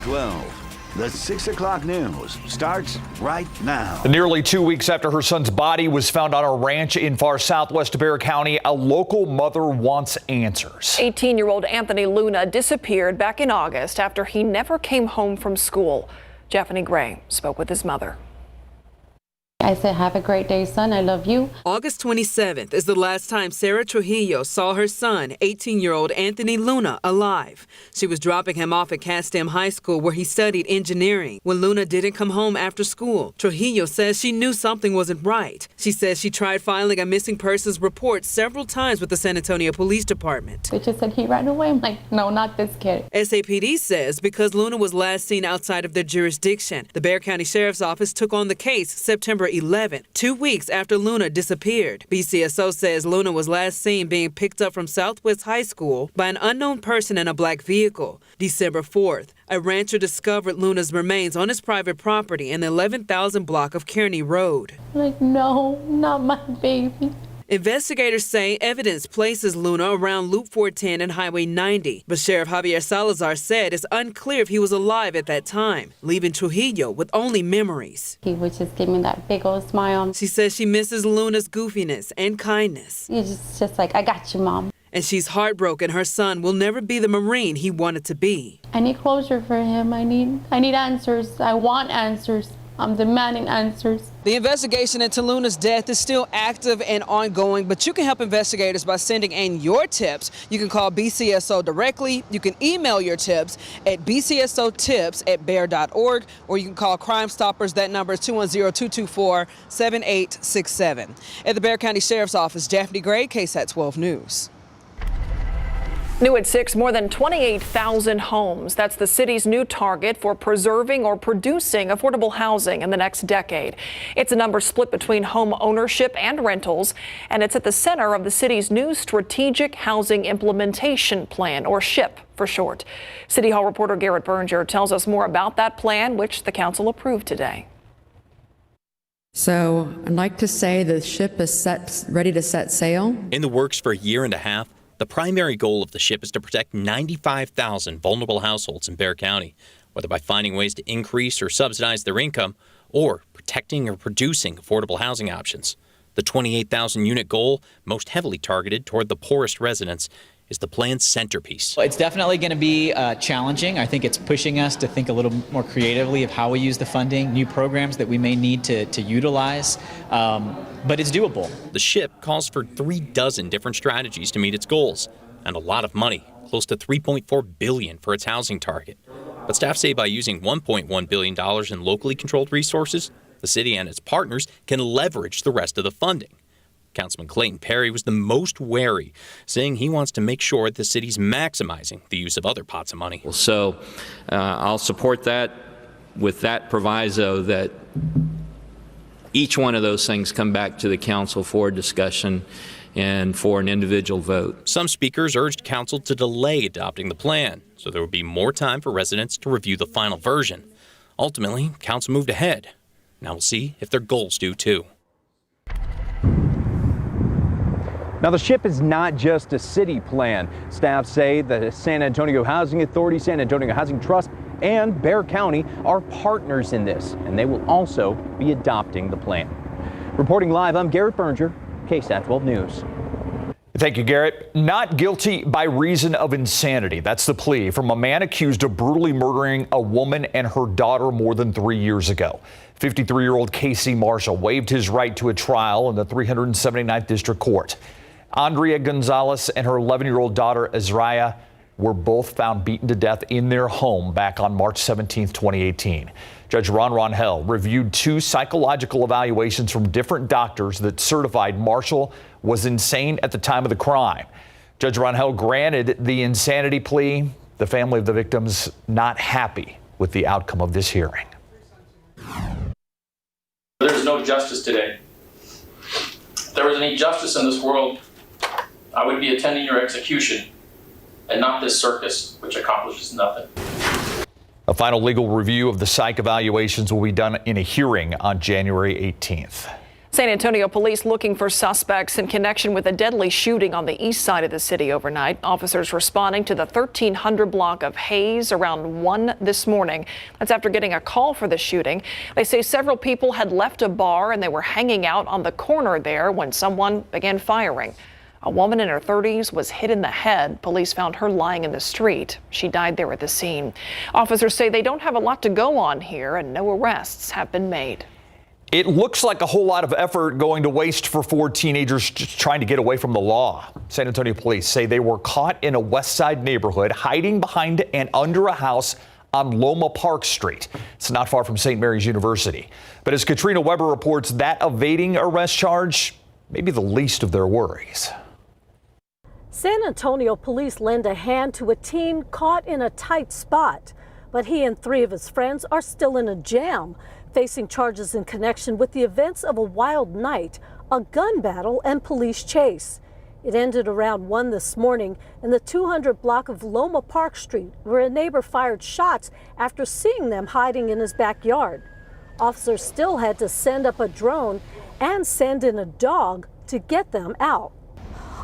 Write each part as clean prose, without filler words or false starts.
12. The 6 o'clock news starts right now. Nearly 2 weeks after her son's body was found on a ranch in far southwest Bexar County, a local mother wants answers. 18-year-old Anthony Luna disappeared back in August after he never came home from school. Japhanie Gray spoke with his mother. I said, have a great day, son. I love you. August 27th is the last time Sarah Trujillo saw her son, 18-year-old Anthony Luna, alive. She was dropping him off at KSAT High School where he studied engineering. When Luna didn't come home after school, Trujillo says she knew something wasn't right. She says she tried filing a missing persons report several times with the San Antonio Police Department. They just said he ran away. I'm like, no, not this kid. SAPD says because Luna was last seen outside of their jurisdiction, the Bexar County Sheriff's Office took on the case September 11th, 2 weeks after Luna disappeared. BCSO says Luna was last seen being picked up from Southwest High School by an unknown person in a black vehicle. December 4th, a rancher discovered Luna's remains on his private property in the 11,000 block of Kearney Road. Like, no, not my baby. Investigators say evidence places Luna around Loop 410 and Highway 90, but Sheriff Javier Salazar said it's unclear if he was alive at that time, leaving Trujillo with only memories. He would just give me that big old smile. She says she misses Luna's goofiness and kindness. He's just like, I got you, Mom. And she's heartbroken her son will never be the Marine he wanted to be. I need closure for him. I need answers. I want answers. I'm demanding answers. The investigation into Luna's death is still active and ongoing, but you can help investigators by sending in your tips. You can call BCSO directly. You can email your tips at bcsotips@bear.org, or you can call Crime Stoppers. That number is 210-224-7867. At the Bexar County Sheriff's Office, Japhanie Gray, KSAT 12 News. New at 6, more than 28,000 homes. That's the city's new target for preserving or producing affordable housing in the next decade. It's a number split between home ownership and rentals, and it's at the center of the city's new Strategic Housing Implementation Plan, or SHIP for short. City Hall reporter Garrett Berger tells us more about that plan, which the council approved today. So I'd like to say the SHIP is ready to set sail. In the works for a year and a half, the primary goal of the SHIP is to protect 95,000 vulnerable households in Bexar County, whether by finding ways to increase or subsidize their income or protecting or producing affordable housing options. The 28,000 unit goal, most heavily targeted toward the poorest residents, is the plan's centerpiece. It's definitely going to be challenging. I think it's pushing us to think a little more creatively of how we use the funding, new programs that we may need to utilize, but it's doable. The SHIP calls for 36 different strategies to meet its goals, and a lot of money, close to $3.4 billion for its housing target. But staff say by using $1.1 billion in locally controlled resources, the city and its partners can leverage the rest of the funding. Councilman Clayton Perry was the most wary, saying he wants to make sure the city's maximizing the use of other pots of money. So I'll support that with that proviso that each one of those things come back to the council for discussion and for an individual vote. Some speakers urged council to delay adopting the plan so there would be more time for residents to review the final version. Ultimately, council moved ahead. Now we'll see if their goals do too. Now, the SHIP is not just a city plan. Staff say the San Antonio Housing Authority, San Antonio Housing Trust, and Bexar County are partners in this, and they will also be adopting the plan. Reporting live, I'm Garrett Berger, KSAT 12 News. Thank you, Garrett. Not guilty by reason of insanity. That's the plea from a man accused of brutally murdering a woman and her daughter more than 3 years ago. 53-year-old Casey Marshall waived his right to a trial in the 379th District Court. Andrea Gonzalez and her 11-year-old daughter, Azariah, were both found beaten to death in their home back on March 17, 2018. Judge Ron Ronhell reviewed 2 psychological evaluations from different doctors that certified Marshall was insane at the time of the crime. Judge Ronhell granted the insanity plea. The family of the victims not happy with the outcome of this hearing. There's no justice today. If there was any justice in this world, I would be attending your execution and not this circus, which accomplishes nothing. A final legal review of the psych evaluations will be done in a hearing on January 18th. San Antonio police looking for suspects in connection with a deadly shooting on the east side of the city overnight. Officers responding to the 1300 block of Hayes around 1 this morning. That's after getting a call for the shooting. They say several people had left a bar and they were hanging out on the corner there when someone began firing. A woman in her 30s was hit in the head. Police found her lying in the street. She died there at the scene. Officers say they don't have a lot to go on here and no arrests have been made. It looks like a whole lot of effort going to waste for 4 teenagers trying to get away from the law. San Antonio police say they were caught in a West Side neighborhood hiding behind and under a house on Loma Park Street. It's not far from St. Mary's University. But as Katrina Weber reports, that evading arrest charge may be the least of their worries. San Antonio police lend a hand to a teen caught in a tight spot, but he and 3 of his friends are still in a jam, facing charges in connection with the events of a wild night, a gun battle, and police chase. It ended around 1 this morning in the 200 block of Loma Park Street, where a neighbor fired shots after seeing them hiding in his backyard. Officers still had to send up a drone and send in a dog to get them out.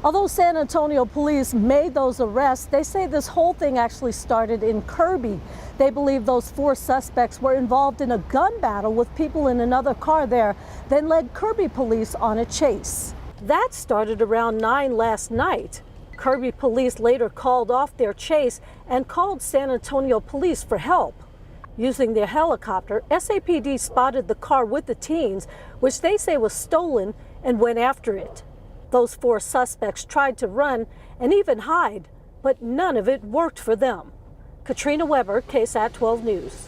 Although San Antonio police made those arrests, they say this whole thing actually started in Kirby. They believe those 4 suspects were involved in a gun battle with people in another car there, then led Kirby police on a chase. That started around 9 last night. Kirby police later called off their chase and called San Antonio police for help. Using their helicopter, SAPD spotted the car with the teens, which they say was stolen, and went after it. Those 4 suspects tried to run and even hide, but none of it worked for them. Katrina Weber, KSAT 12 News.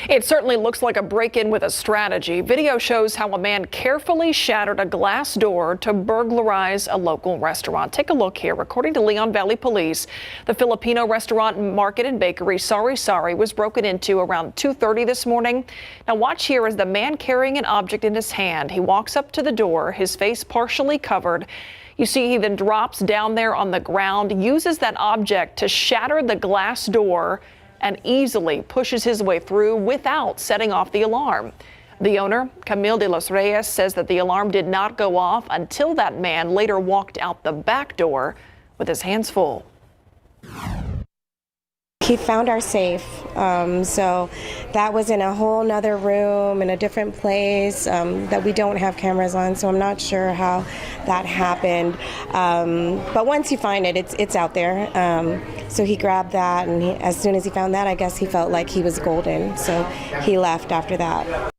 It certainly looks like a break-in with a strategy. Video shows how a man carefully shattered a glass door to burglarize a local restaurant. Take a look here. According to Leon Valley Police, the Filipino restaurant, market, and bakery Sari Sari was broken into around 2:30 this morning. Now watch here as the man carrying an object in his hand. He walks up to the door, his face partially covered. You see he then drops down there on the ground, uses that object to shatter the glass door, and easily pushes his way through without setting off the alarm. The owner, Camille de los Reyes, says that the alarm did not go off until that man later walked out the back door with his hands full. He found our safe, so that was in a whole nother room in a different place that we don't have cameras on, so I'm not sure how that happened. But once you find it, it's out there. So he grabbed that, and as soon as he found that, I guess he felt like he was golden, so he left after that.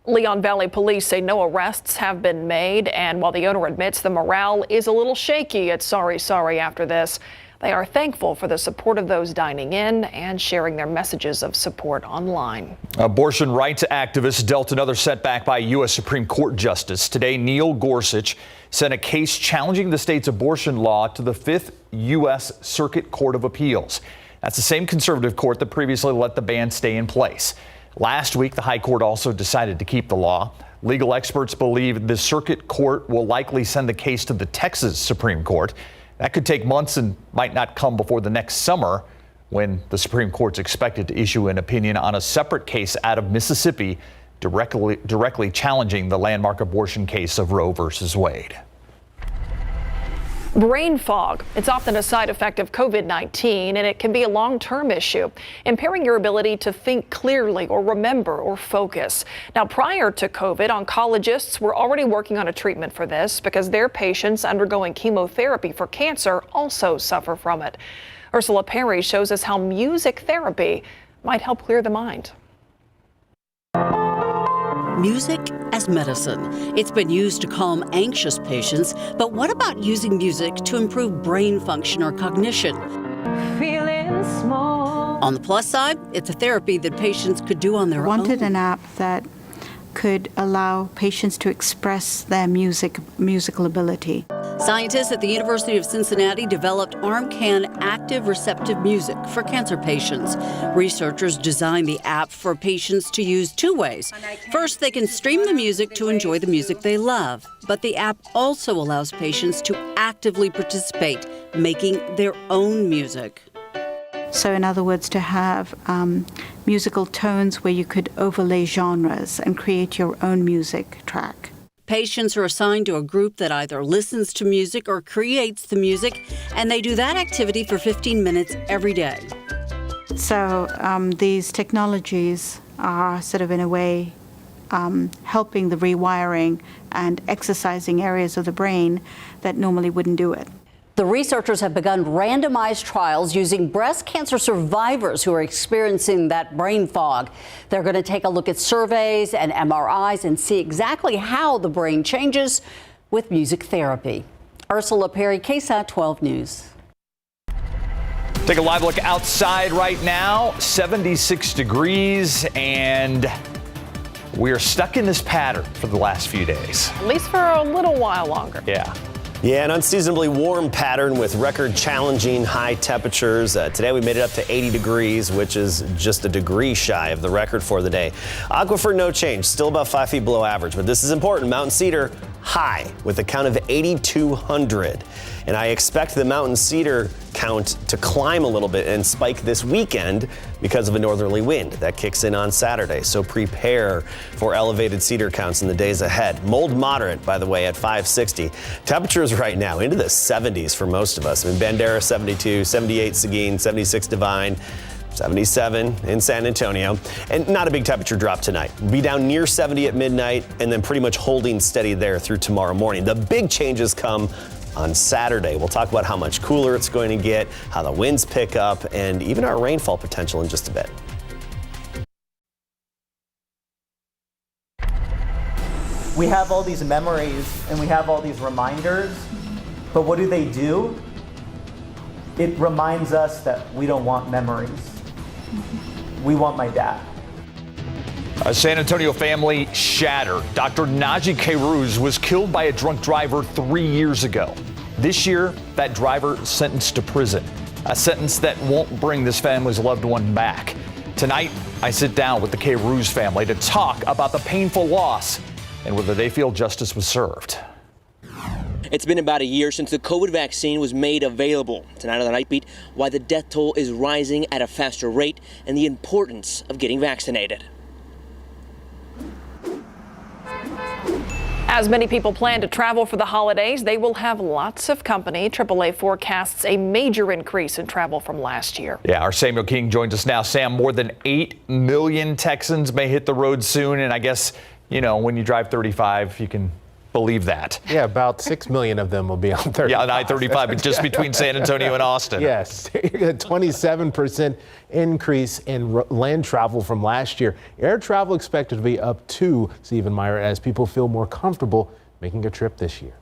Leon Valley Police say no arrests have been made, and while the owner admits the morale is a little shaky at Sari Sari after this, they are thankful for the support of those dining in and sharing their messages of support online. Abortion rights activists dealt another setback by a U.S. Supreme Court justice. Today, Neil Gorsuch sent a case challenging the state's abortion law to the 5th U.S. Circuit Court of Appeals. That's the same conservative court that previously let the ban stay in place. Last week, the High Court also decided to keep the law. Legal experts believe the Circuit Court will likely send the case to the Texas Supreme Court. That could take months and might not come before the next summer, when the Supreme Court's expected to issue an opinion on a separate case out of Mississippi directly challenging the landmark abortion case of Roe versus Wade. Brain fog. It's often a side effect of COVID-19, and it can be a long-term issue, impairing your ability to think clearly or remember or focus. Now, prior to COVID, oncologists were already working on a treatment for this because their patients undergoing chemotherapy for cancer also suffer from it. Ursula Perry shows us how music therapy might help clear the mind. Music as medicine. It's been used to calm anxious patients, but what about using music to improve brain function or cognition? Feeling small. On the plus side, it's a therapy that patients could do on their own. I wanted an app that could allow patients to express their musical ability. Scientists at the University of Cincinnati developed ARMCAN active receptive music for cancer patients. Researchers designed the app for patients to use 2 ways. First, they can stream the music to enjoy the music they love, but the app also allows patients to actively participate, making their own music. So in other words, to have musical tones where you could overlay genres and create your own music track. Patients are assigned to a group that either listens to music or creates the music, and they do that activity for 15 minutes every day. So these technologies are sort of in a way helping the rewiring and exercising areas of the brain that normally wouldn't do it. The researchers have begun randomized trials using breast cancer survivors who are experiencing that brain fog. They're going to take a look at surveys and MRIs and see exactly how the brain changes with music therapy. Ursula Perry, KSAT 12 News. Take a live look outside right now, 76 degrees, and we're stuck in this pattern for the last few days. At least for a little while longer. Yeah. Yeah, an unseasonably warm pattern with record challenging high temperatures. Today we made it up to 80 degrees, which is just a degree shy of the record for the day. Aquifer, no change, still about 5 feet below average, but this is important. Mountain Cedar, high with a count of 8,200. And I expect the Mountain Cedar count to climb a little bit and spike this weekend because of a northerly wind that kicks in on Saturday. So prepare for elevated cedar counts in the days ahead. Mold moderate, by the way, at 560. Temperatures right now into the 70s for most of us. I mean, Bandera 72, 78 Seguin, 76 Divine, 77 in San Antonio, and not a big temperature drop tonight. We'll be down near 70 at midnight and then pretty much holding steady there through tomorrow morning. The big changes come on Saturday. We'll talk about how much cooler it's going to get, how the winds pick up, and even our rainfall potential in just a bit. We have all these memories and we have all these reminders, but what do? It reminds us that we don't want memories. We want my dad. A San Antonio family shattered. Dr. Najee Kairuz was killed by a drunk driver 3 years ago. This year, that driver sentenced to prison, a sentence that won't bring this family's loved one back. Tonight, I sit down with the Kairuz family to talk about the painful loss and whether they feel justice was served. It's been about a year since the COVID vaccine was made available. Tonight on the Night Beat, why the death toll is rising at a faster rate and the importance of getting vaccinated. As many people plan to travel for the holidays, they will have lots of company. AAA forecasts a major increase in travel from last year. Yeah, our Samuel King joins us now. Sam, more than 8 million Texans may hit the road soon. And I guess, you know, when you drive 35, you can believe that. Yeah, about 6 million of them will be on 35. Yeah, on I-35, just between San Antonio and Austin. Yes, a 27% increase in land travel from last year. Air travel expected to be up too, Stephen Meyer, as people feel more comfortable making a trip this year.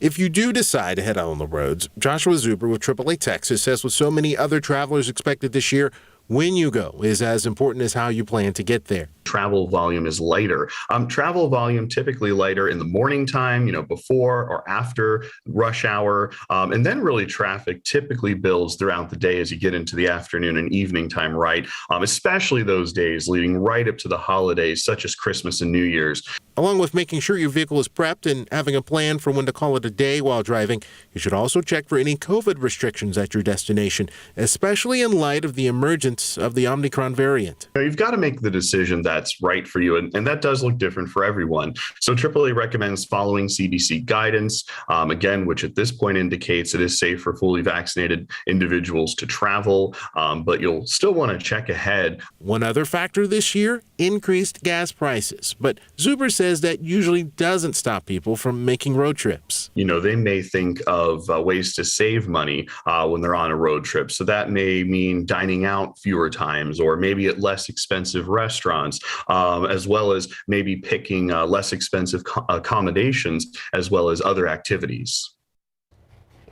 If you do decide to head out on the roads, Joshua Zuber with AAA Texas says with so many other travelers expected this year, when you go is as important as how you plan to get there. Travel volume is lighter. Travel volume typically lighter in the morning time, you know, before or after rush hour. And then really traffic typically builds throughout the day as you get into the afternoon and evening time, right? Especially those days leading right up to the holidays, such as Christmas and New Year's. Along with making sure your vehicle is prepped and having a plan for when to call it a day while driving, you should also check for any COVID restrictions at your destination, especially in light of the emergence of the Omicron variant. You've got to make the decision that's right for you, and that does look different for everyone. So AAA recommends following CDC guidance, again, which at this point indicates it is safe for fully vaccinated individuals to travel, but you'll still want to check ahead. One other factor this year, increased gas prices, but Zuber says that usually doesn't stop people from making road trips. You know, they may think of ways to save money when they're on a road trip. So that may mean dining out fewer times or maybe at less expensive restaurants, as well as maybe picking less expensive accommodations as well as other activities.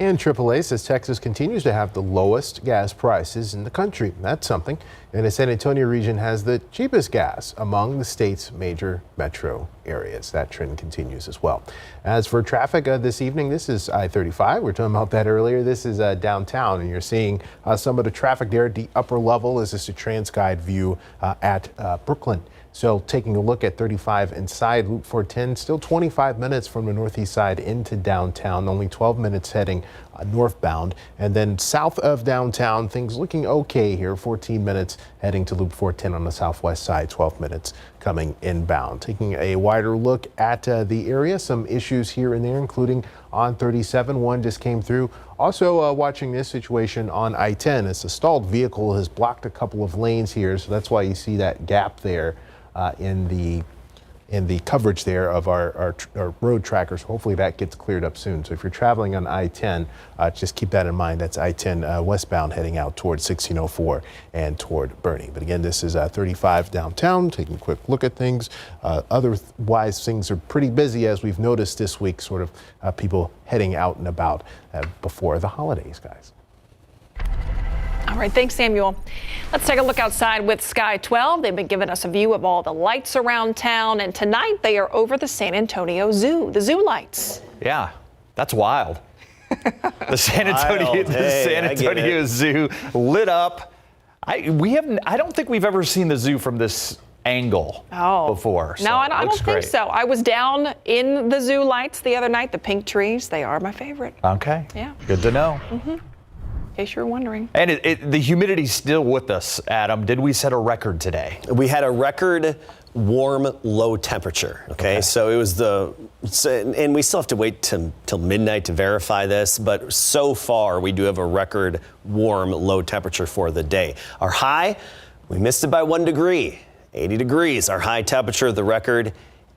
And AAA says Texas continues to have the lowest gas prices in the country. That's something. And the San Antonio region has the cheapest gas among the state's major metro areas. That trend continues as well. As for traffic this evening, this is I-35. We were talking about that earlier. This is downtown, and you're seeing some of the traffic there. The upper level is just a TransGuide view at Brooklyn. So taking a look at 35 inside Loop 410, still 25 minutes from the northeast side into downtown, only 12 minutes heading northbound. And then south of downtown, things looking okay here. 14 minutes heading to Loop 410 on the southwest side, 12 minutes coming inbound. Taking a wider look at the area, some issues here and there, including on 37. One just came through. Also watching this situation on I-10 as a stalled vehicle has blocked a couple of lanes here. So that's why you see that gap there in the coverage there of our road trackers. Hopefully that gets cleared up soon. So if you're traveling on I-10, just keep that in mind. That's I-10 westbound heading out toward 1604 and toward Bernie. But again, this is 35 downtown, taking a quick look at things. Otherwise, things are pretty busy, as we've noticed this week, sort of people heading out and about before the holidays, guys. All right, thanks, Samuel. Let's take a look outside with Sky 12. They've been giving us a view of all the lights around town, and tonight they are over the San Antonio Zoo, the zoo lights. Yeah, that's wild. The San Antonio Zoo lit up. I don't think we've ever seen the zoo from this angle before. No, I don't think so. I was down in the zoo lights the other night. The pink trees, they are my favorite. Okay. Yeah. Good to know. In case you're wondering. And the humidity's still with us, Adam. Did we set a record today? We had a record warm, low temperature. Okay. So it was and we still have to wait till midnight to verify this, but so far we do have a record warm, low temperature for the day. Our high, we missed it by 1 degree, 80 degrees. Our high temperature, the record,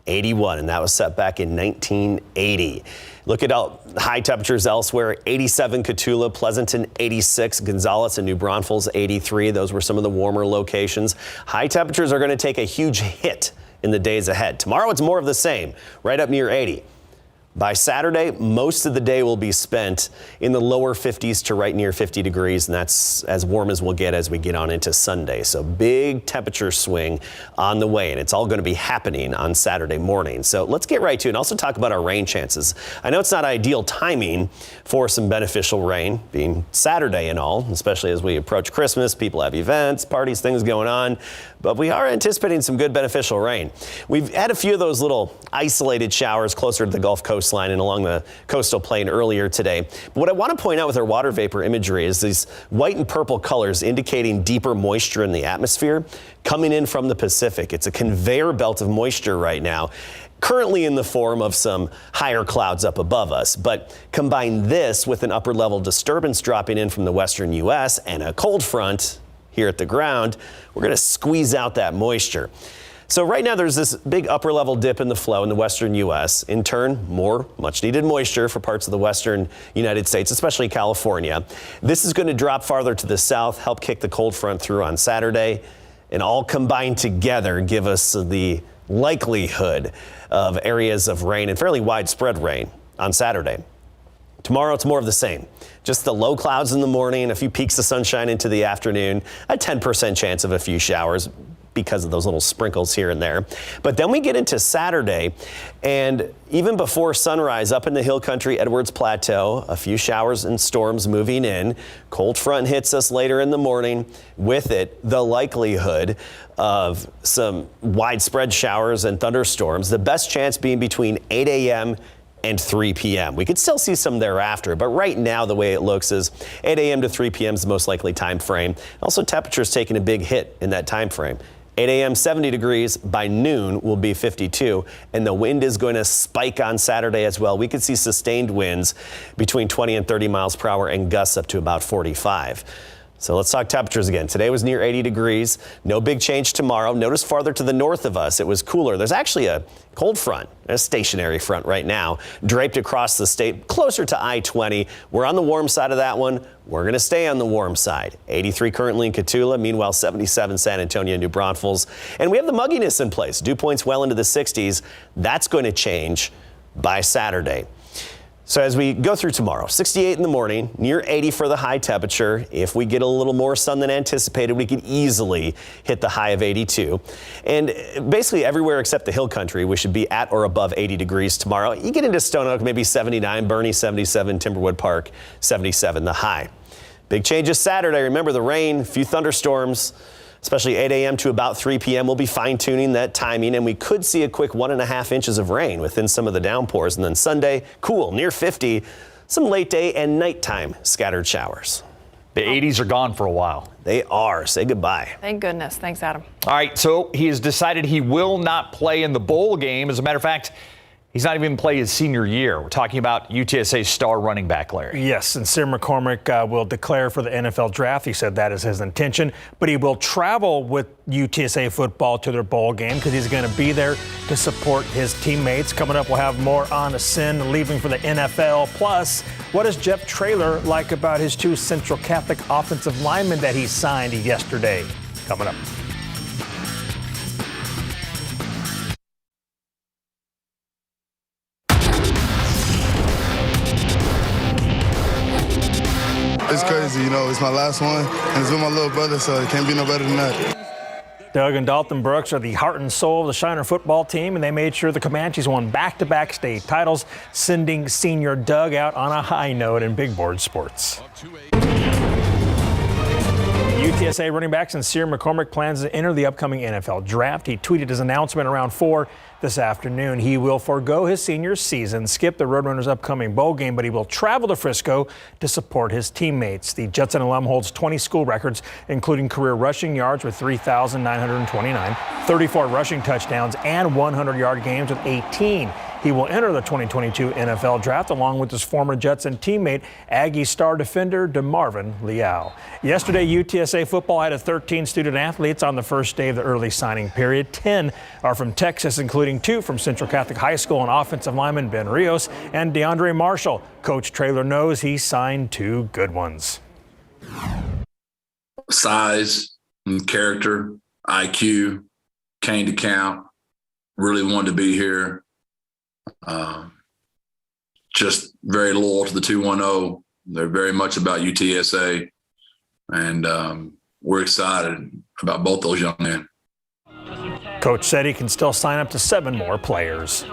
81, and that was set back in 1980. Look at high temperatures elsewhere. 87 Cotulla, Pleasanton 86, Gonzales and New Braunfels 83. Those were some of the warmer locations. High temperatures are going to take a huge hit in the days ahead. Tomorrow it's more of the same, right up near 80. By Saturday, most of the day will be spent in the lower 50s to right near 50 degrees, and that's as warm as we'll get as we get on into Sunday. So big temperature swing on the way, and it's all going to be happening on Saturday morning. So let's get right to it and also talk about our rain chances. I know it's not ideal timing for some beneficial rain, being Saturday and all, especially as we approach Christmas. People have events, parties, things going on, but we are anticipating some good beneficial rain. We've had a few of those little isolated showers closer to the Gulf Coastline and along the coastal plain earlier today. But what I want to point out with our water vapor imagery is these white and purple colors indicating deeper moisture in the atmosphere coming in from the Pacific. It's a conveyor belt of moisture right now, currently in the form of some higher clouds up above us. But combine this with an upper level disturbance dropping in from the western U.S. and a cold front here at the ground, we're going to squeeze out that moisture. So right now there's this big upper level dip in the flow in the western U.S. In turn, more much needed moisture for parts of the western United States, especially California. This is going to drop farther to the south, help kick the cold front through on Saturday, and all combined together give us the likelihood of areas of rain and fairly widespread rain on Saturday. Tomorrow, it's more of the same. Just the low clouds in the morning, a few peaks of sunshine into the afternoon, a 10% chance of a few showers because of those little sprinkles here and there. But then we get into Saturday, and even before sunrise up in the hill country, Edwards Plateau, a few showers and storms moving in. Cold front hits us later in the morning. With it, the likelihood of some widespread showers and thunderstorms, the best chance being between 8 a.m. and 3 p.m. We could still see some thereafter, but right now the way it looks is 8 a.m. to 3 p.m. is the most likely time frame. Also, temperatures taking a big hit in that time frame. 8 a.m. 70 degrees, by noon will be 52, and the wind is going to spike on Saturday as well. We could see sustained winds between 20 and 30 miles per hour and gusts up to about 45. So let's talk temperatures again. Today was near 80 degrees. No big change tomorrow. Notice farther to the north of us, it was cooler. There's actually a cold front, a stationary front right now, draped across the state, closer to I-20. We're on the warm side of that one. We're going to stay on the warm side. 83 currently in Cotulla, meanwhile 77 San Antonio, New Braunfels. And we have the mugginess in place. Dew points well into the 60s. That's going to change by Saturday. So as we go through tomorrow, 68 in the morning, near 80 for the high temperature. If we get a little more sun than anticipated, we could easily hit the high of 82. And basically everywhere except the hill country, we should be at or above 80 degrees tomorrow. You get into Stone Oak, maybe 79, Bernie 77, Timberwood Park 77, the high. Big changes Saturday. Remember the rain, a few thunderstorms, especially 8 a.m. to about 3 p.m. We'll be fine-tuning that timing, and we could see a quick 1.5 inches of rain within some of the downpours. And then Sunday, cool, near 50. some late day and nighttime scattered showers. The 80s are gone for a while. They are. Say goodbye. Thank goodness. Thanks, Adam. All right, so he has decided he will not play in the bowl game. As a matter of fact, he's not even playing his senior year. We're talking about UTSA star running back Larry. Yes, and Sim McCormick will declare for the NFL draft. He said that is his intention, but he will travel with UTSA football to their bowl game because he's going to be there to support his teammates. Coming up, we'll have more on Sin leaving for the NFL. Plus, what does Jeff Traylor like about his 2 Central Catholic offensive linemen that he signed yesterday? Coming up. It's crazy, it's my last one, and it's with my little brother, so it can't be no better than that. Doug and Dalton Brooks are the heart and soul of the Shiner football team, and they made sure the Comanches won back-to-back state titles, sending senior Doug out on a high note in big board sports. UTSA running back Sincere McCormick plans to enter the upcoming NFL draft. He tweeted his announcement around 4 this afternoon. He will forego his senior season, skip the Roadrunners' upcoming bowl game, but he will travel to Frisco to support his teammates. The Judson alum holds 20 school records, including career rushing yards with 3,929, 34 rushing touchdowns, and 100-yard games with 18. He will enter the 2022 NFL Draft along with his former Judson teammate, Aggie star defender DeMarvin Leal. Yesterday, UTSA football had 13 student athletes on the first day of the early signing period. 10 are from Texas, including 2 from Central Catholic High School and offensive lineman Ben Rios and DeAndre Marshall. Coach Traylor knows he signed 2 good ones. Size and character, IQ, came to count, really wanted to be here. Just very loyal to the 210. They're very much about UTSA, and we're excited about both those young men. Coach said he can still sign up to 7 more players.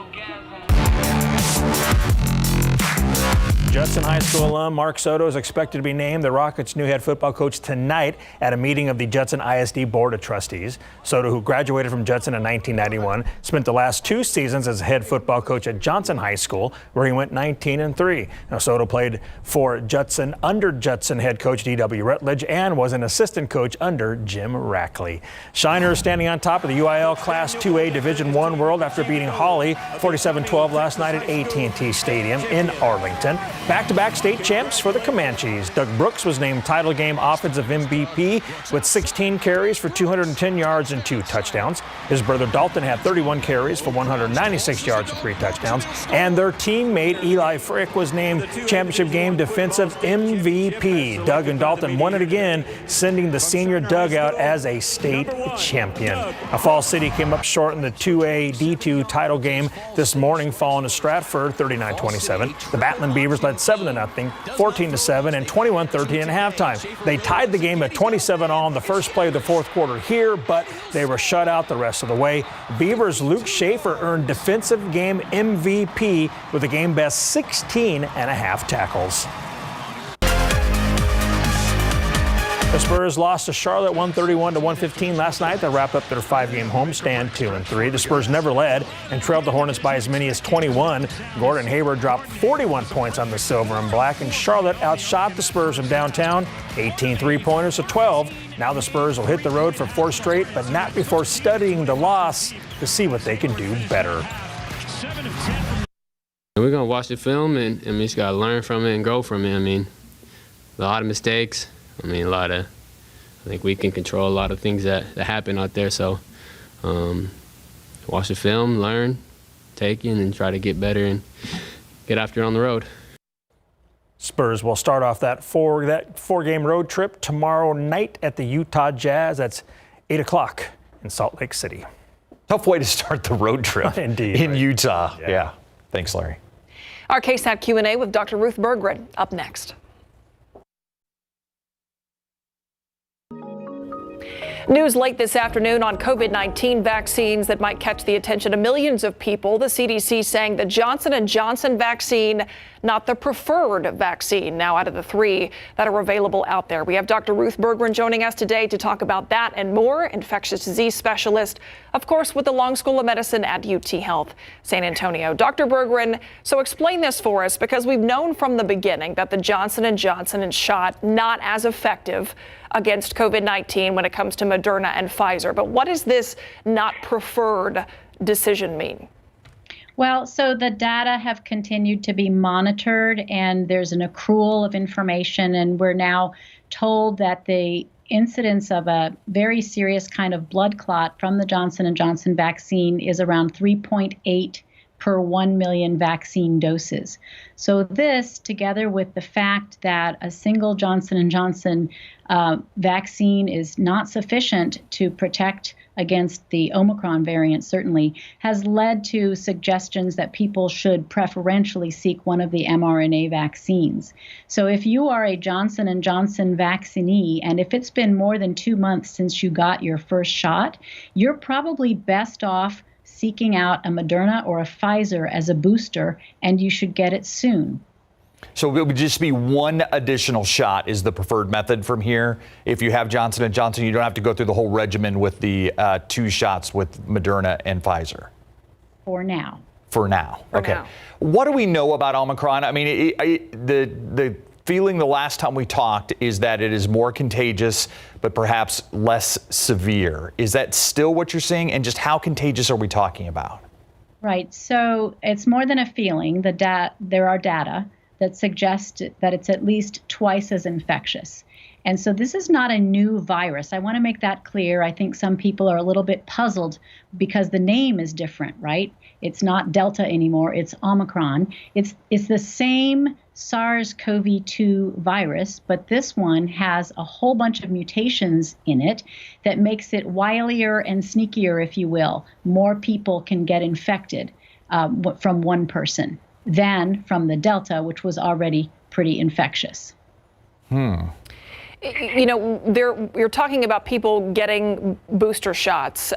Judson High School alum Mark Soto is expected to be named the Rockets' new head football coach tonight at a meeting of the Judson ISD Board of Trustees. Soto, who graduated from Judson in 1991, spent the last 2 seasons as head football coach at Johnson High School, where he went 19-3. Now, Soto played for Judson under Judson head coach D.W. Rutledge and was an assistant coach under Jim Rackley. Shiner standing on top of the UIL Class 2A Division I world after beating Hawley 47-12 last night at AT&T Stadium in Arlington. Back-to-back state champs for the Comanches. Doug Brooks was named title game offensive MVP with 16 carries for 210 yards and 2 touchdowns. His brother Dalton had 31 carries for 196 yards and 3 touchdowns. And their teammate Eli Frick was named championship game defensive MVP. Doug and Dalton won it again, sending the senior Doug out as a state champion. Falls City came up short in the 2A D2 title game this morning, falling to Stratford 39-27. The Battling Beavers led 7-0, 14-7, and 21-13 at halftime. They tied the game at 27 all in the first play of the fourth quarter here, but they were shut out the rest of the way. Beavers' Luke Schaefer earned defensive game MVP with a game best 16.5 tackles. The Spurs lost to Charlotte 131-115 last night to wrap up their 5-game homestand 2-3. The Spurs never led and trailed the Hornets by as many as 21. Gordon Hayward dropped 41 points on the Silver and Black, and Charlotte outshot the Spurs from downtown 18 three-pointers to 12. Now the Spurs will hit the road for 4 straight, but not before studying the loss to see what they can do better. We're going to watch the film, and we just got to learn from it and grow from it. A lot of mistakes. I think we can control a lot of things that happen out there. So watch the film, learn, take it, and try to get better and get after it on the road. Spurs will start off that 4-game road trip tomorrow night at the Utah Jazz. That's 8 o'clock in Salt Lake City. Tough way to start the road trip. Indeed. In Utah. Yeah. Thanks, Larry. Our KSAT Q&A with Dr. Ruth Berggren up next. News late this afternoon on COVID-19 vaccines that might catch the attention of millions of people. The CDC saying the Johnson & Johnson vaccine not the preferred vaccine now out of the 3 that are available out there. We have Dr. Ruth Berggren joining us today to talk about that and more, infectious disease specialist, of course, with the Long School of Medicine at UT Health San Antonio. Dr. Berggren, so explain this for us, because we've known from the beginning that the Johnson & Johnson shot not as effective against COVID-19 when it comes to Moderna and Pfizer. But what does this not preferred decision mean? Well, so the data have continued to be monitored, and there's an accrual of information, and we're now told that the incidence of a very serious kind of blood clot from the Johnson & Johnson vaccine is around 3.8 per 1 million vaccine doses. So this, together with the fact that a single Johnson & Johnson vaccine is not sufficient to protect against the Omicron variant, certainly, has led to suggestions that people should preferentially seek one of the mRNA vaccines. So if you are a Johnson & Johnson vaccinee, and if it's been more than 2 months since you got your first shot, you're probably best off seeking out a Moderna or a Pfizer as a booster, and you should get it soon. So it would just be one additional shot is the preferred method from here. If you have Johnson & Johnson, you don't have to go through the whole regimen with the 2 shots with Moderna and Pfizer. For now. For now. Okay. now. What do we know about Omicron? I mean, the feeling the last time we talked is that it is more contagious, but perhaps less severe. Is that still what you're seeing? And just how contagious are we talking about? Right. So it's more than a feeling. There are data that suggest that it's at least twice as infectious. And so this is not a new virus. I want to make that clear. I think some people are a little bit puzzled because the name is different, right? It's not Delta anymore, it's Omicron. It's the same SARS-CoV-2 virus, but this one has a whole bunch of mutations in it that makes it wilier and sneakier, if you will. More people can get infected from one person than from the Delta, which was already pretty infectious. You know, you're talking about people getting booster shots.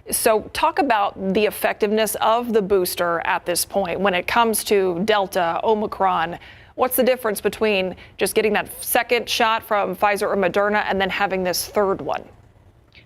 So talk about the effectiveness of the booster at this point when it comes to Delta, Omicron. What's the difference between just getting that second shot from Pfizer or Moderna and then having this third one?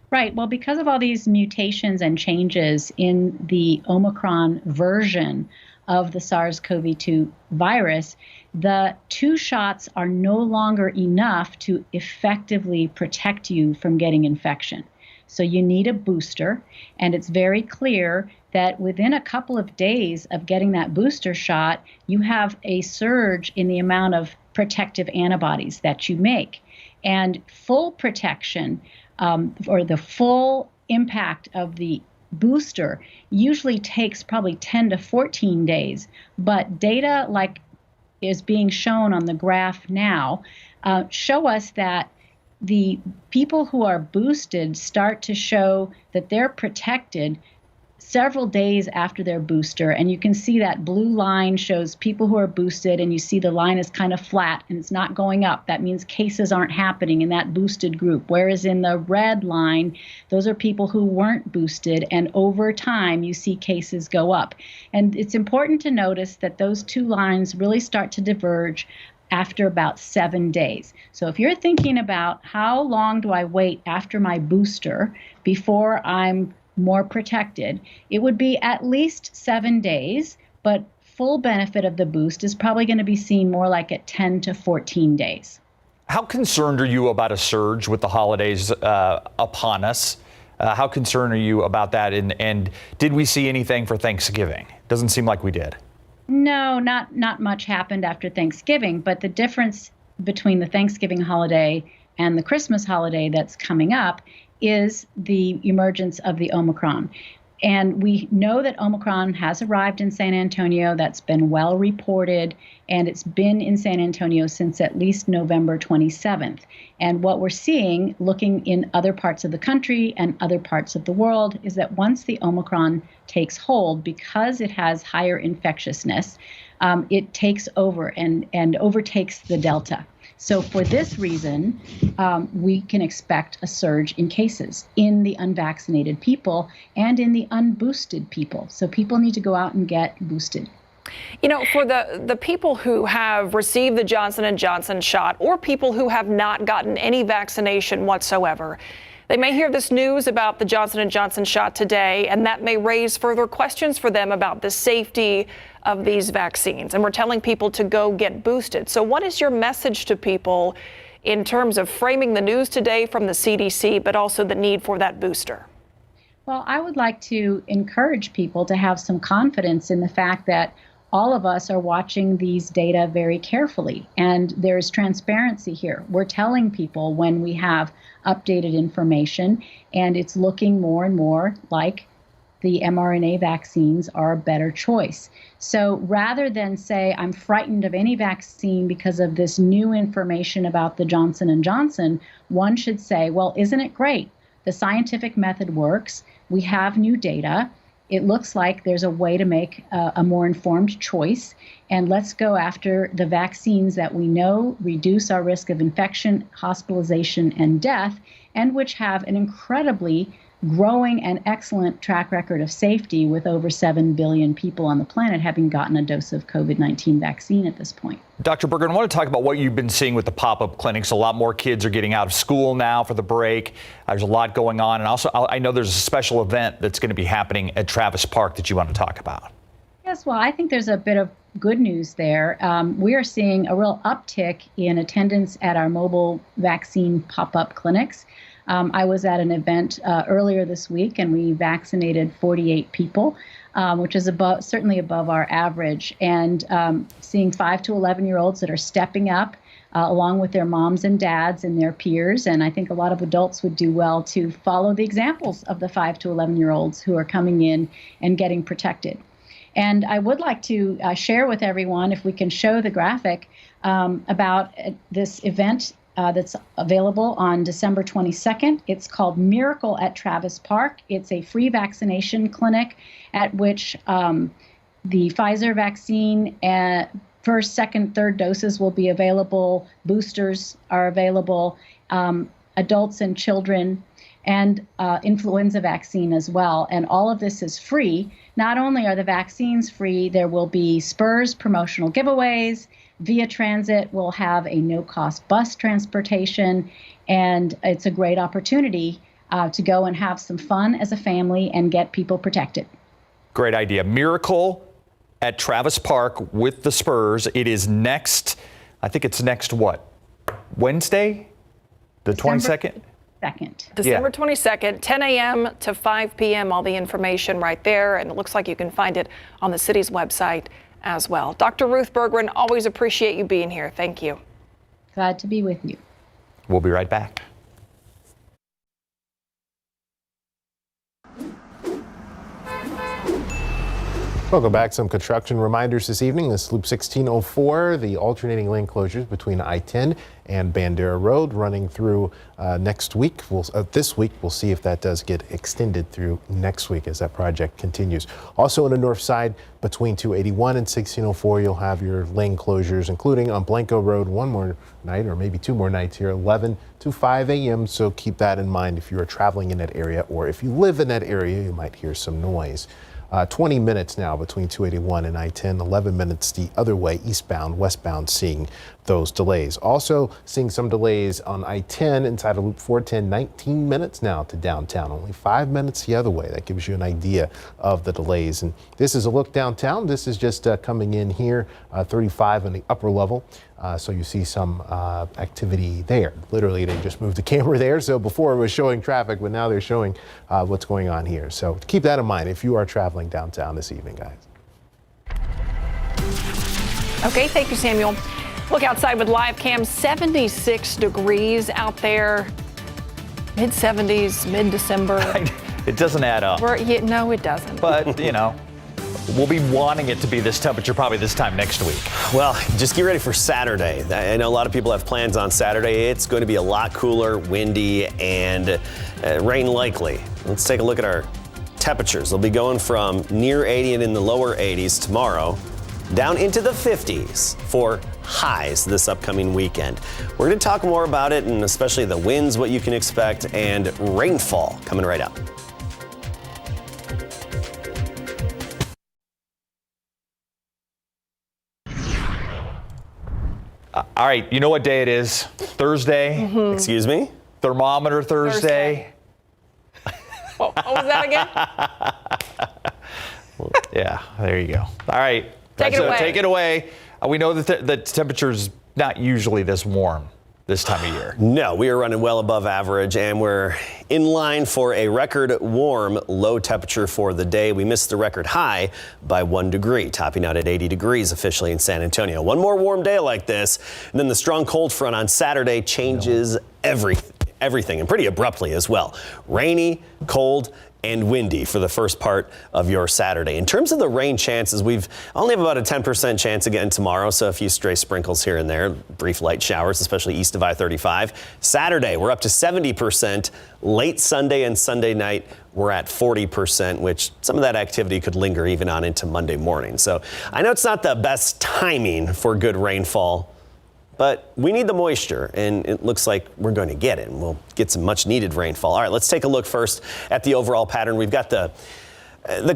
Right. Well, because of all these mutations and changes in the Omicron version of the SARS-CoV-2 virus, the 2 shots are no longer enough to effectively protect you from getting infection. So you need a booster, and it's very clear that within a couple of days of getting that booster shot, you have a surge in the amount of protective antibodies that you make. And full protection, or the full impact of the booster, usually takes probably 10 to 14 days. But data like is being shown on the graph now show us that the people who are boosted start to show that they're protected several days after their booster. And you can see that blue line shows people who are boosted, and you see the line is kind of flat and it's not going up. That means cases aren't happening in that boosted group. Whereas in the red line, those are people who weren't boosted, and over time you see cases go up. And it's important to notice that those 2 lines really start to diverge after about 7 days. So if you're thinking about how long do I wait after my booster before I'm more protected, it would be at least 7 days, but full benefit of the boost is probably going to be seen more like at 10 to 14 days. How concerned are you about a surge with the holidays upon us? How concerned are you about that? And did we see anything for Thanksgiving? Doesn't seem like we did. No, not much happened after Thanksgiving, but the difference between the Thanksgiving holiday and the Christmas holiday that's coming up is the emergence of the Omicron. And we know that Omicron has arrived in San Antonio. That's been well reported, and it's been in San Antonio since at least November 27th. And what we're seeing, looking in other parts of the country and other parts of the world, is that once the Omicron takes hold, because it has higher infectiousness, it takes over and overtakes the Delta. So for this reason, we can expect a surge in cases in the unvaccinated people and in the unboosted people. So people need to go out and get boosted. You know, for the people who have received the Johnson & Johnson shot or people who have not gotten any vaccination whatsoever, they may hear this news about the Johnson & Johnson shot today, and that may raise further questions for them about the safety of these vaccines. And we're telling people to go get boosted. So what is your message to people in terms of framing the news today from the CDC, but also the need for that booster? Well, I would like to encourage people to have some confidence in the fact that all of us are watching these data very carefully, and there's transparency here. We're telling people when we have updated information, and it's looking more and more like the mRNA vaccines are a better choice. So rather than say, I'm frightened of any vaccine because of this new information about the Johnson & Johnson, one should say, well, isn't it great? The scientific method works. We have new data. It looks like there's a way to make a more informed choice, and let's go after the vaccines that we know reduce our risk of infection, hospitalization, and death, and which have an incredibly growing and excellent track record of safety, with over 7 billion people on the planet having gotten a dose of COVID-19 vaccine at this point. Dr. Berger, I want to talk about what you've been seeing with the pop-up clinics. A lot more kids are getting out of school now for the break. There's a lot going on. And also, I know there's a special event that's going to be happening at Travis Park that you want to talk about. Yes, well, I think there's a bit of good news there. We are seeing a real uptick in attendance at our mobile vaccine pop-up clinics. I was at an event earlier this week, and we vaccinated 48 people, which is certainly above our average. And seeing 5 to 11-year-olds that are stepping up along with their moms and dads and their peers. And I think a lot of adults would do well to follow the examples of the 5 to 11-year-olds who are coming in and getting protected. And I would like to share with everyone, if we can show the graphic, about this event that's available on December 22nd. It's called Miracle at Travis Park. It's a free vaccination clinic at which the Pfizer vaccine first, second, third doses will be available. Boosters are available. Adults and children, and influenza vaccine as well. And all of this is free. Not only are the vaccines free, there will be Spurs promotional giveaways. Via Transit will have a no-cost bus transportation, and it's a great opportunity to go and have some fun as a family and get people protected. Great idea. Miracle at Travis Park with the Spurs. It is next, I think it's next what? Wednesday? The 22nd? December 22nd, 10 a.m. to 5 p.m. All the information right there, and it looks like you can find it on the city's website as well. Dr. Ruth Berggren, always appreciate you being here. Thank you. Glad to be with you. We'll be right back. Welcome back. Some construction reminders this evening. This Loop 1604, the alternating lane closures between I-10 and Bandera Road running through next week. This week, we'll see if that does get extended through next week as that project continues. Also on the north side, between 281 and 1604, you'll have your lane closures, including on Blanco Road one more night, or maybe 2 more nights here, 11 to 5 a.m. So keep that in mind if you are traveling in that area, or if you live in that area, you might hear some noise. 20 minutes now between 281 and I-10, 11 minutes the other way, eastbound, westbound, seeing those delays. Also seeing some delays on I-10 inside of Loop 410, 19 minutes now to downtown, only 5 minutes the other way. That gives you an idea of the delays. And this is a look downtown. This is just coming in here, 35 on the upper level. So you see some activity there. Literally, they just moved the camera there. So before it was showing traffic, but now they're showing what's going on here. So keep that in mind if you are traveling downtown this evening, guys. Okay, thank you, Samuel. Look outside with live cam, 76 degrees out there, mid-70s, mid-December. It doesn't add up. No, it doesn't. But, you know, we'll be wanting it to be this temperature probably this time next week. Well, just get ready for Saturday. I know a lot of people have plans on Saturday. It's going to be a lot cooler, windy, and rain likely. Let's take a look at our temperatures. They'll be going from near 80 and in the lower 80s tomorrow, down into the 50s for highs this upcoming weekend. We're going to talk more about it, and especially the winds, what you can expect, and rainfall coming right up. All right, you know what day it is? Thursday. Excuse me? Thermometer Thursday. What was that again? Yeah, there you go. All right. Take it away. Take it away. We know that the temperature's not usually this warm this time of year. No, we are running well above average, and we're in line for a record warm low temperature for the day. We missed the record high by 1 degree, topping out at 80 degrees officially in San Antonio. One more warm day like this, and then the strong cold front on Saturday changes everything, and pretty abruptly as well. Rainy, cold, and windy for the first part of your Saturday. In terms of the rain chances, we've only have about a 10% chance again tomorrow, so a few stray sprinkles here and there, brief light showers, especially east of I-35. Saturday, we're up to 70%. Late Sunday and Sunday night, we're at 40%, which some of that activity could linger even on into Monday morning. So I know it's not the best timing for good rainfall, but we need the moisture, and it looks like we're going to get it, and we'll get some much needed rainfall. All right, let's take a look first at the overall pattern. We've got the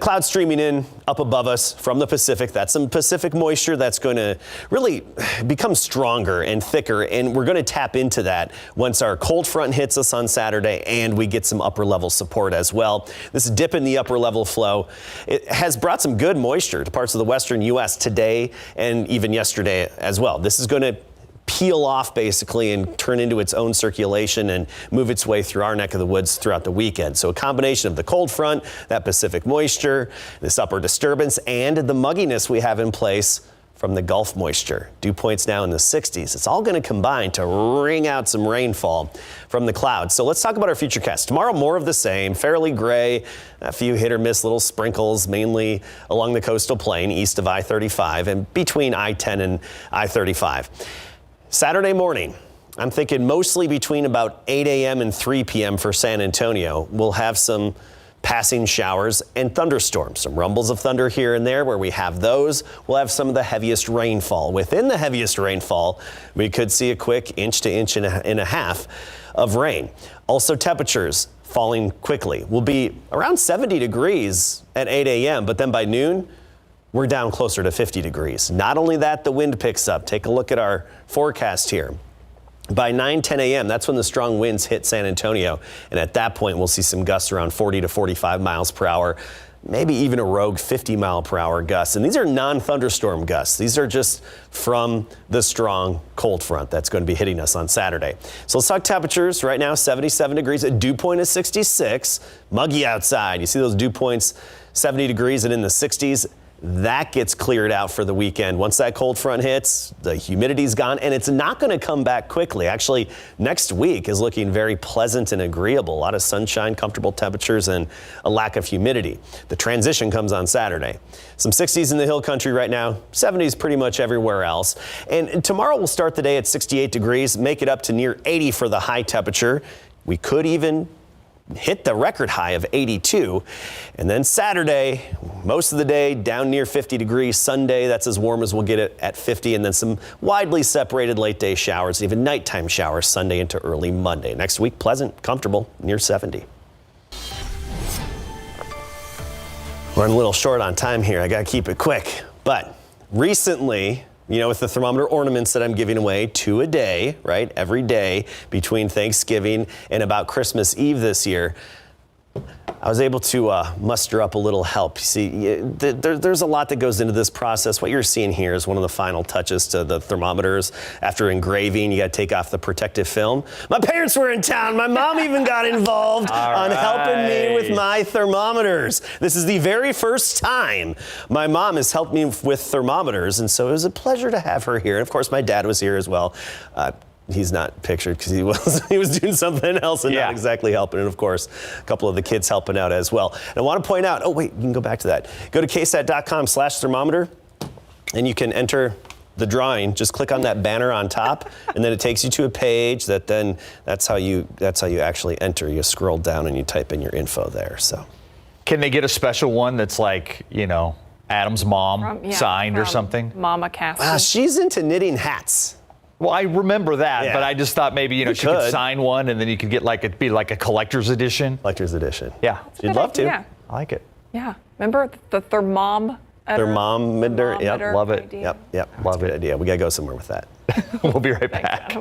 clouds streaming in up above us from the Pacific. That's some Pacific moisture that's going to really become stronger and thicker, and we're going to tap into that once our cold front hits us on Saturday and we get some upper level support as well. This dip in the upper level flow, it has brought some good moisture to parts of the western U.S. today and even yesterday as well. This is going to peel off basically and turn into its own circulation and move its way through our neck of the woods throughout the weekend. So a combination of the cold front, that Pacific moisture, this upper disturbance, and the mugginess we have in place from the Gulf moisture. Dew points now in the 60s. It's all going to combine to wring out some rainfall from the clouds. So let's talk about our FutureCast. Tomorrow, more of the same, fairly gray, a few hit or miss little sprinkles, mainly along the coastal plain east of I-35 and between I-10 and I-35. Saturday morning, I'm thinking mostly between about 8 a.m. and 3 p.m. for San Antonio. We'll have some passing showers and thunderstorms, some rumbles of thunder here and there. Where we have those, we'll have some of the heaviest rainfall. Within the heaviest rainfall, we could see a quick inch to inch and a half of rain. Also, temperatures falling quickly. We'll be around 70 degrees at 8 a.m., but then by noon, we're down closer to 50 degrees. Not only that, the wind picks up. Take a look at our forecast here. By 9-10 a.m., that's when the strong winds hit San Antonio. And at that point, we'll see some gusts around 40 to 45 miles per hour, maybe even a rogue 50 mile per hour gusts. And these are non-thunderstorm gusts. These are just from the strong cold front that's going to be hitting us on Saturday. So let's talk temperatures. Right now, 77 degrees. A dew point is 66. Muggy outside. You see those dew points, 70 degrees and in the 60s. That gets cleared out for the weekend. Once that cold front hits, the humidity's gone, and it's not going to come back quickly. Actually, next week is looking very pleasant and agreeable. A lot of sunshine, comfortable temperatures, and a lack of humidity. The transition comes on Saturday. Some 60s in the hill country right now, 70s pretty much everywhere else. And tomorrow we'll start the day at 68 degrees, make it up to near 80 for the high temperature. We could even hit the record high of 82. And then Saturday, most of the day down near 50 degrees. Sunday, that's as warm as we'll get it at 50. And then some widely separated late day showers, even nighttime showers Sunday into early Monday. Next week, pleasant, comfortable, near 70. We're a little short on time here. I got to keep it quick. But recently, with the thermometer ornaments that I'm giving away, 2 a day, right? Every day between Thanksgiving and about Christmas Eve this year, I was able to muster up a little help. You see, there's a lot that goes into this process. What you're seeing here is one of the final touches to the thermometers. After engraving, you got to take off the protective film. My parents were in town. My mom even got involved on helping me with my thermometers. This is the very first time my mom has helped me with thermometers, and so it was a pleasure to have her here. And of course, my dad was here as well. He's not pictured because he was doing something else and not exactly helping. And of course, a couple of the kids helping out as well. And I want to point out, you can go back to that. Go to KSAT.com/thermometer and you can enter the drawing. Just click on that banner on top and then it takes you to a page that's how you actually enter. You scroll down and you type in your info there. So can they get a special one that's like, Adam's mom signed or something? Mama Cassie. She's into knitting hats. Well, I remember that, but I just thought maybe, she could sign one and then you could get it'd be like a collector's edition. Collector's edition. Yeah. You'd love to. Yeah. I like it. Yeah. Remember the thermometer? Thermometer. Yep. Love it. idea. Yep. Love it. Idea. We got to go somewhere with that. We'll be right back.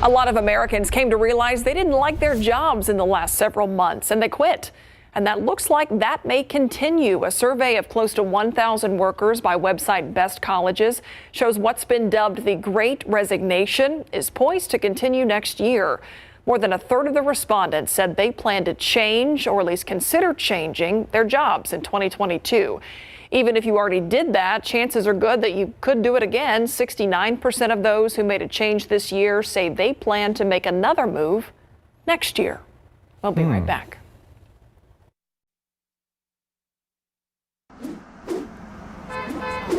A lot of Americans came to realize they didn't like their jobs in the last several months, and they quit. And that looks like that may continue. A survey of close to 1,000 workers by website Best Colleges shows what's been dubbed the Great Resignation is poised to continue next year. More than a third of the respondents said they plan to change, or at least consider changing, their jobs in 2022. Even if you already did that, chances are good that you could do it again. 69% of those who made a change this year say they plan to make another move next year. We'll be right back.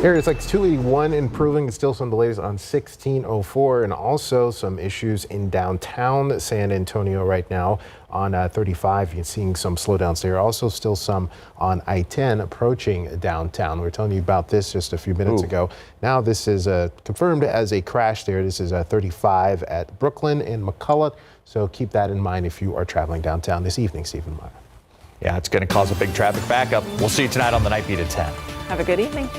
Areas like 281 improving, still some delays on 1604, and also some issues in downtown San Antonio right now on 35. You're seeing some slowdowns there. Also still some on I-10 approaching downtown. We were telling you about this just a few minutes ago. Now this is confirmed as a crash there. This is 35 at Brooklyn and McCullough. So keep that in mind if you are traveling downtown this evening, Stephen Meyer. Yeah, it's going to cause a big traffic backup. We'll see you tonight on the Night Beat at 10. Have a good evening.